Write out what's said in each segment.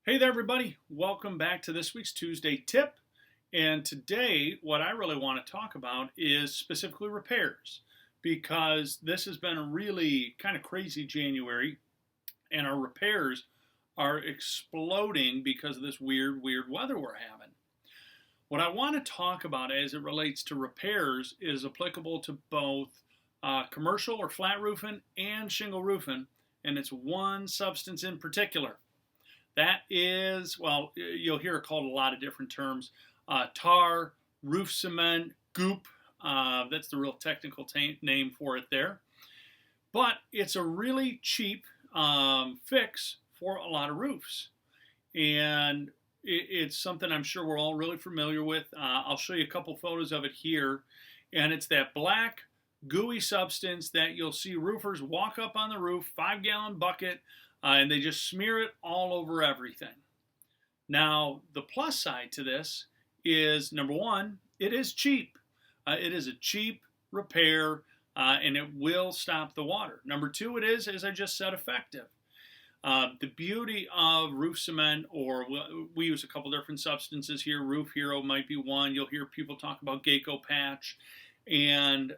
Hey there, everybody. Welcome back to this week's Tuesday Tip. And today, what I really want to talk about is specifically repairs because this has been a really kind of crazy January and our repairs are exploding because of this weird weather we're having. What I want to talk about as it relates to repairs is applicable to both commercial or flat roofing and shingle roofing, and it's one substance in particular. That is, well, you'll hear it called a lot of different terms: tar, roof cement, goop. That's the real technical name for it there. But it's a really cheap fix for a lot of roofs. And it's something I'm sure we're all really familiar with. I'll show you a couple photos of it here. And it's that black, gooey substance that you'll see roofers walk up on the roof, 5-gallon bucket, and they just smear it all over everything. Now, the plus side to this is, number one, it is cheap. It is a cheap repair, and it will stop the water. Number two, it is, as I just said, effective. The beauty of roof cement, or we use a couple different substances here. Roof Hero might be one. You'll hear people talk about Geico Patch, and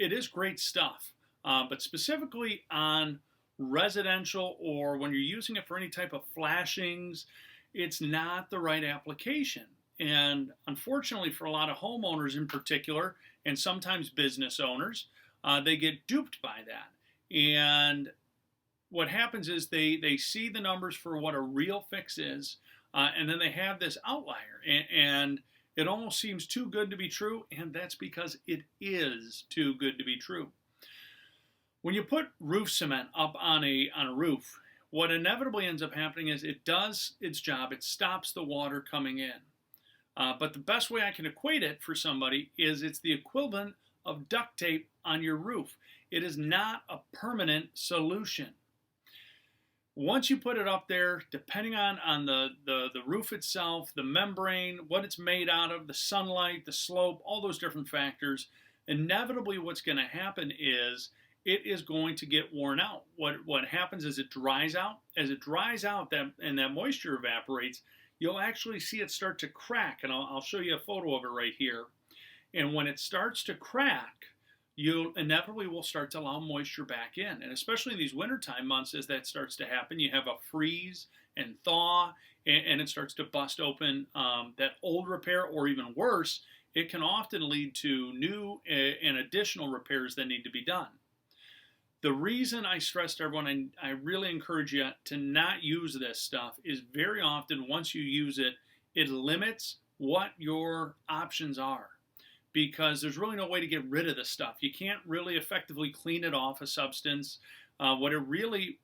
it is great stuff. But specifically on residential, or when you're using it for any type of flashings, it's not the right application. And unfortunately for a lot of homeowners in particular, and sometimes business owners, they get duped by that. And what happens is they see the numbers for what a real fix is, and then they have this outlier, and it almost seems too good to be true, and that's because it is too good to be true. When you put roof cement up on a roof, what inevitably ends up happening is it does its job. It stops the water coming in. But the best way I can equate it for somebody is it's the equivalent of duct tape on your roof. It is not a permanent solution. Once you put it up there, depending on the roof itself, the membrane, what it's made out of, the sunlight, the slope, all those different factors, inevitably what's going to happen is it is going to get worn out. What happens is it dries out. As it dries out and that moisture evaporates, you'll actually see it start to crack. And I'll show you a photo of it right here. And when it starts to crack, you inevitably will start to allow moisture back in. And especially in these wintertime months, as that starts to happen, you have a freeze and thaw, and it starts to bust open that old repair, or even worse, it can often lead to new and additional repairs that need to be done. The reason I stress to everyone, I really encourage you to not use this stuff, is very often once you use it, it limits what your options are, because there's really no way to get rid of this stuff. You can't really effectively clean it off a substance. What it really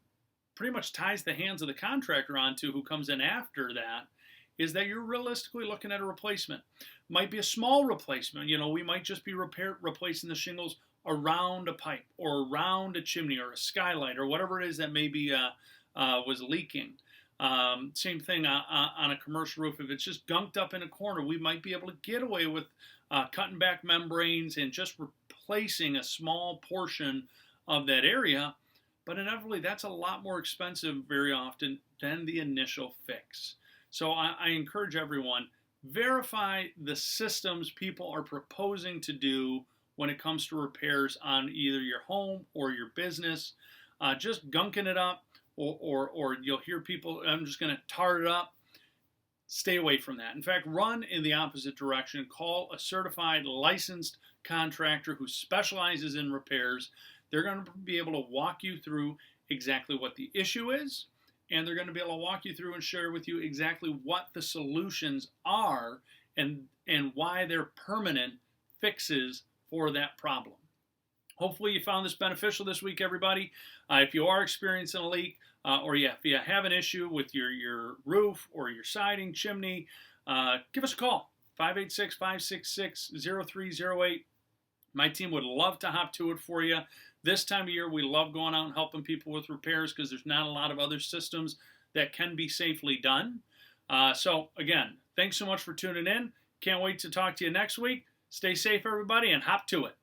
pretty much ties the hands of the contractor onto, who comes in after that, is that you're realistically looking at a replacement. Might be a small replacement. We might just be replacing the shingles around a pipe or around a chimney or a skylight or whatever it is that maybe was leaking. Same thing on a commercial roof. If it's just gunked up in a corner, we might be able to get away with cutting back membranes and just replacing a small portion of that area. But inevitably, that's a lot more expensive very often than the initial fix. So I encourage everyone, verify the systems people are proposing to do when it comes to repairs on either your home or your business. Just gunking it up, or you'll hear people, I'm just going to tar it up. Stay away from that. In fact, run in the opposite direction. Call a certified, licensed contractor who specializes in repairs. They're going to be able to walk you through exactly what the issue is, and they're going to be able to walk you through and share with you exactly what the solutions are and why they're permanent fixes for that problem. Hopefully you found this beneficial this week, everybody. If you are experiencing a leak, if you have an issue with your roof or your siding, chimney, give us a call, 586-566-0308. My team would love to hop to it for you. This time of year, we love going out and helping people with repairs because there's not a lot of other systems that can be safely done. So again, thanks so much for tuning in. Can't wait to talk to you next week. Stay safe, everybody, and hop to it.